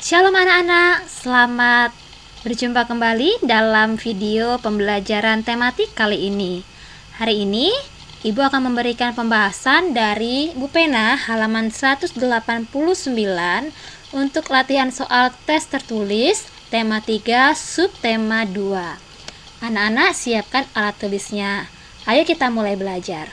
Shalom anak-anak, selamat berjumpa kembali dalam video pembelajaran tematik kali ini. Hari ini, Ibu akan memberikan pembahasan dari Bu Pena halaman 189 untuk latihan soal tes tertulis tema 3 subtema 2. Anak-anak siapkan alat tulisnya. Ayo kita mulai belajar.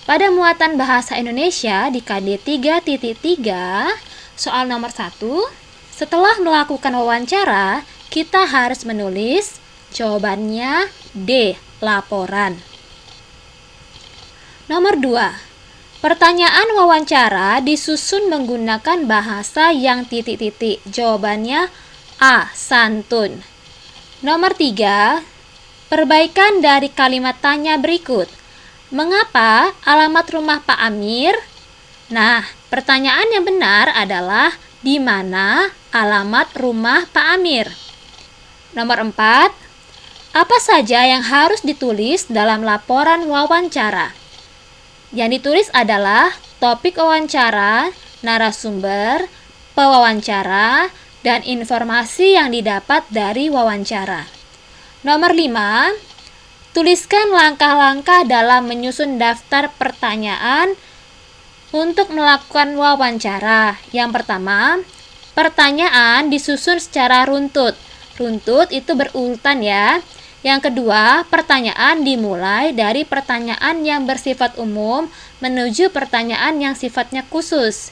Pada muatan bahasa Indonesia di KD 3.3, soal nomor 1, setelah melakukan wawancara, kita harus menulis jawabannya D. Laporan. Nomor 2. Pertanyaan wawancara disusun menggunakan bahasa yang titik-titik. Jawabannya A. Santun. Nomor 3. Perbaikan dari kalimat tanya berikut. Mengapa alamat rumah Pak Amir? Nah, pertanyaan yang benar adalah di mana alamat rumah Pak Amir? Nomor 4. Apa saja yang harus ditulis dalam laporan wawancara? Yang ditulis adalah topik wawancara, narasumber, pewawancara, dan informasi yang didapat dari wawancara. Nomor 5. Tuliskan langkah-langkah dalam menyusun daftar pertanyaan untuk melakukan wawancara. Yang pertama, pertanyaan disusun secara runtut. Runtut itu berurutan ya. Yang kedua, pertanyaan dimulai dari pertanyaan yang bersifat umum menuju pertanyaan yang sifatnya khusus.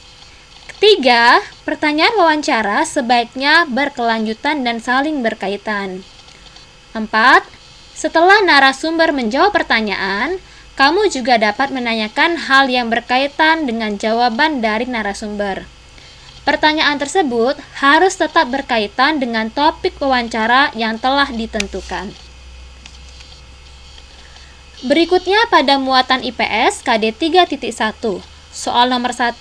Ketiga, pertanyaan wawancara sebaiknya berkelanjutan dan saling berkaitan. 4. Setelah narasumber menjawab pertanyaan, kamu juga dapat menanyakan hal yang berkaitan dengan jawaban dari narasumber. Pertanyaan tersebut harus tetap berkaitan dengan topik wawancara yang telah ditentukan. Berikutnya pada muatan IPS KD 3.1, soal nomor 1.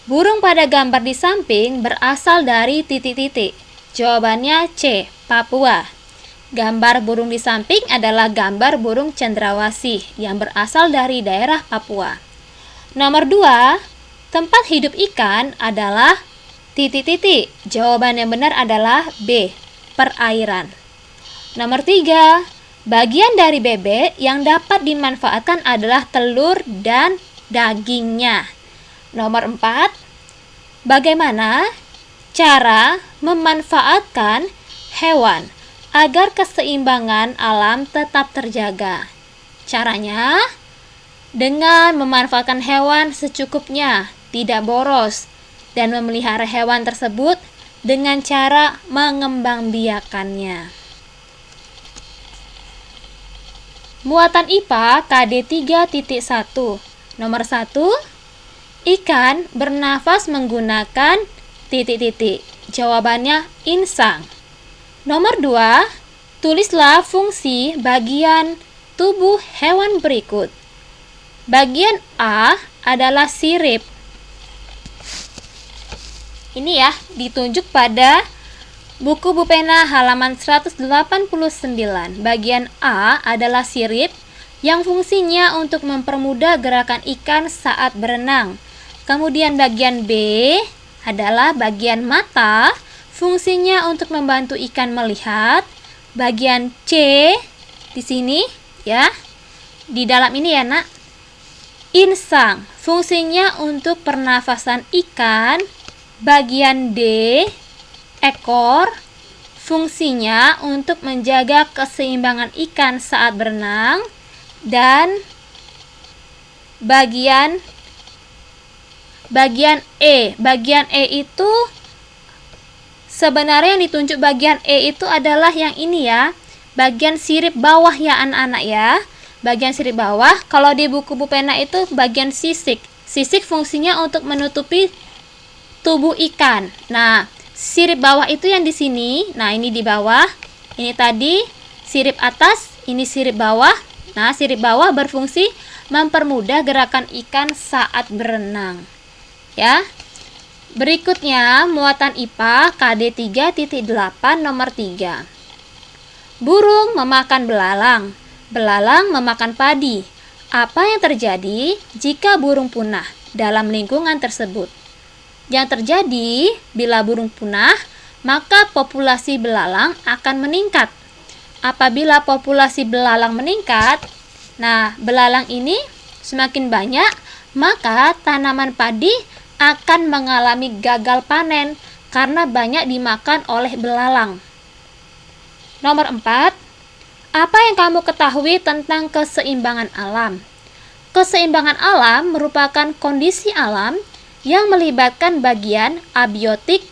Burung pada gambar di samping berasal dari titik-titik. Jawabannya C. Papua. Gambar burung di samping adalah gambar burung cendrawasih yang berasal dari daerah Papua. Nomor 2, tempat hidup ikan adalah titik-titik. Jawaban yang benar adalah B. Perairan. Nomor 3, bagian dari bebek yang dapat dimanfaatkan adalah telur dan dagingnya. Nomor 4, bagaimana cara memanfaatkan hewan agar keseimbangan alam tetap terjaga? Caranya dengan memanfaatkan hewan secukupnya, tidak boros, dan memelihara hewan tersebut dengan cara mengembangbiakannya. Muatan IPA KD 3.1, nomor 1. Ikan bernafas menggunakan titik-titik. Jawabannya insang. Nomor 2, tulislah fungsi bagian tubuh hewan berikut. Bagian A adalah sirip. Ini ya, ditunjuk pada buku Bu Pena halaman 189. Bagian A adalah sirip yang fungsinya untuk mempermudah gerakan ikan saat berenang. Kemudian bagian B adalah bagian mata, fungsinya untuk membantu ikan melihat. Bagian C di sini ya. Di dalam ini ya, Nak. Insang, fungsinya untuk pernafasan ikan. Bagian D, ekor, fungsinya untuk menjaga keseimbangan ikan saat berenang. Dan bagian E. Bagian E itu sebenarnya yang ditunjuk bagian E itu adalah yang ini ya, bagian sirip bawah ya anak-anak ya. Bagian sirip bawah, kalau di buku Bu Pena itu bagian sisik. Sisik fungsinya untuk menutupi tubuh ikan. Nah, sirip bawah itu yang di sini. Nah, ini di bawah. Ini tadi sirip atas, ini sirip bawah. Nah, sirip bawah berfungsi mempermudah gerakan ikan saat berenang. Ya. Berikutnya, muatan IPA KD 3.8 nomor 3. Burung memakan belalang. Belalang memakan padi. Apa yang terjadi jika burung punah dalam lingkungan tersebut? Yang terjadi bila burung punah, maka populasi belalang akan meningkat. Apabila populasi belalang meningkat, nah belalang ini semakin banyak, maka tanaman padi akan mengalami gagal panen karena banyak dimakan oleh belalang. Nomor 4, apa yang kamu ketahui tentang keseimbangan alam? Keseimbangan alam merupakan kondisi alam yang melibatkan bagian abiotik,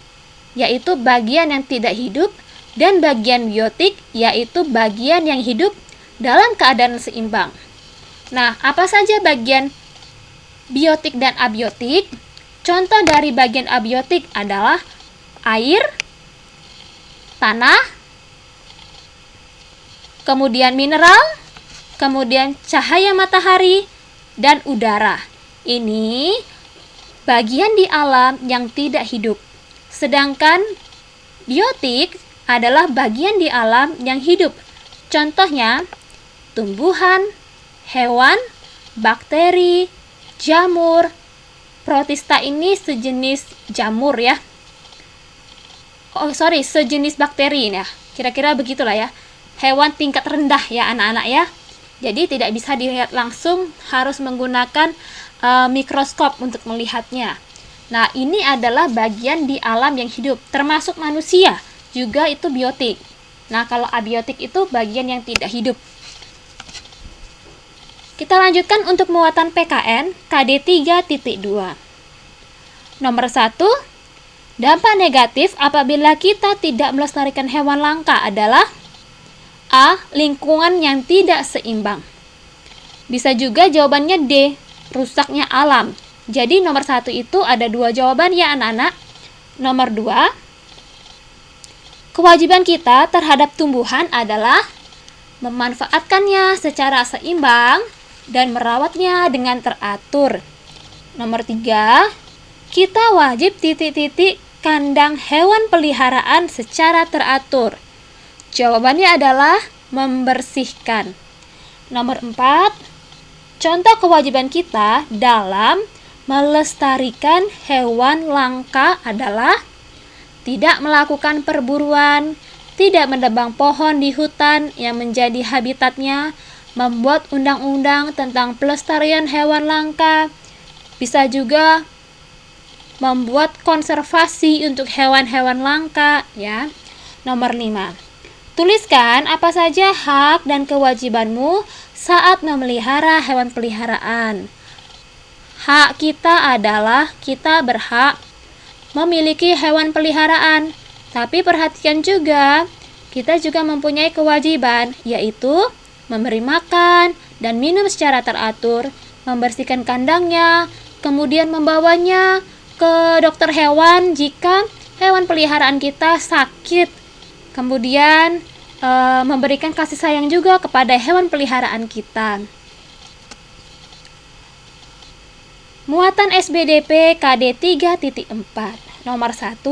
yaitu bagian yang tidak hidup, dan bagian biotik, yaitu bagian yang hidup dalam keadaan seimbang. Nah, apa saja bagian biotik dan abiotik? Contoh dari bagian abiotik adalah air, tanah, kemudian mineral, kemudian cahaya matahari, dan udara. Ini bagian di alam yang tidak hidup. Sedangkan biotik adalah bagian di alam yang hidup. Contohnya, tumbuhan, hewan, bakteri, jamur. Protista ini sejenis jamur ya. Sejenis bakteri ya. Kira-kira begitulah ya. Hewan tingkat rendah ya anak-anak ya. Jadi tidak bisa dilihat langsung, harus menggunakan mikroskop untuk melihatnya. Nah, ini adalah bagian di alam yang hidup, termasuk manusia. Juga itu biotik. Nah, kalau abiotik itu bagian yang tidak hidup. Kita lanjutkan untuk muatan PKN KD 3.2. Nomor 1, dampak negatif apabila kita tidak melestarikan hewan langka adalah A. Lingkungan yang tidak seimbang. Bisa juga jawabannya D. Rusaknya alam. Jadi nomor 1 itu ada 2 jawaban ya anak-anak. Nomor 2, kewajiban kita terhadap tumbuhan adalah memanfaatkannya secara seimbang dan merawatnya dengan teratur. Nomor 3, kita wajib kandang hewan peliharaan secara teratur. Jawabannya adalah membersihkan. Nomor 4, contoh kewajiban kita dalam melestarikan hewan langka adalah tidak melakukan perburuan, tidak menebang pohon di hutan yang menjadi habitatnya, membuat undang-undang tentang pelestarian hewan langka, bisa juga membuat konservasi untuk hewan-hewan langka ya. Nomor 5, tuliskan apa saja hak dan kewajibanmu saat memelihara hewan peliharaan. Hak kita adalah kita berhak memiliki hewan peliharaan. Tapi perhatikan juga, kita juga mempunyai kewajiban, yaitu memberi makan dan minum secara teratur, membersihkan kandangnya, kemudian membawanya ke dokter hewan jika hewan peliharaan kita sakit. Kemudian memberikan kasih sayang juga kepada hewan peliharaan kita. Muatan SBDP KD 3.4. Nomor 1,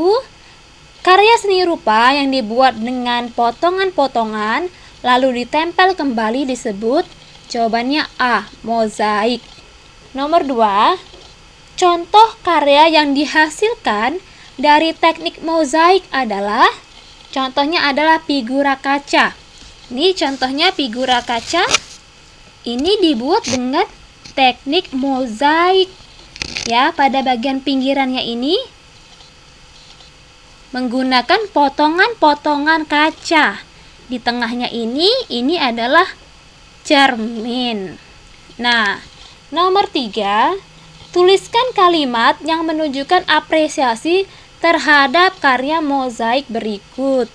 karya seni rupa yang dibuat dengan potongan-potongan lalu ditempel kembali disebut, jawabannya A. Mozaik. Nomor 2, contoh karya yang dihasilkan dari teknik mozaik adalah, contohnya adalah figura kaca. Ini contohnya figura kaca. Ini dibuat dengan teknik mozaik. Ya, pada bagian pinggirannya ini menggunakan potongan-potongan kaca. Di tengahnya ini adalah cermin. Nah, nomor 3, tuliskan kalimat yang menunjukkan apresiasi terhadap karya mozaik berikut.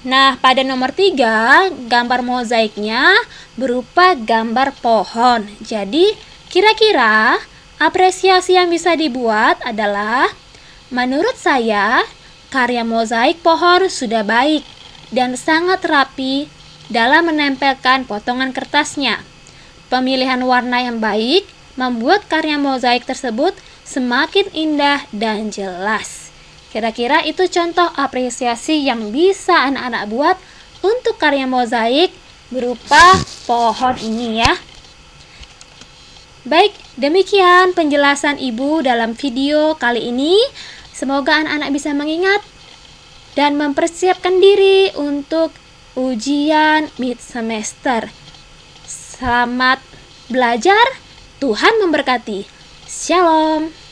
Nah, pada nomor 3, gambar mozaiknya berupa gambar pohon. Jadi, kira-kira apresiasi yang bisa dibuat adalah, menurut saya, karya mozaik pohon sudah baik dan sangat rapi dalam menempelkan potongan kertasnya. Pemilihan warna yang baik membuat karya mozaik tersebut semakin indah dan jelas. Kira-kira itu contoh apresiasi yang bisa anak-anak buat untuk karya mozaik berupa pohon ini ya. Baik, demikian penjelasan Ibu dalam video kali ini. Semoga anak-anak bisa mengingat dan mempersiapkan diri untuk ujian mid semester. Selamat belajar, Tuhan memberkati. Shalom.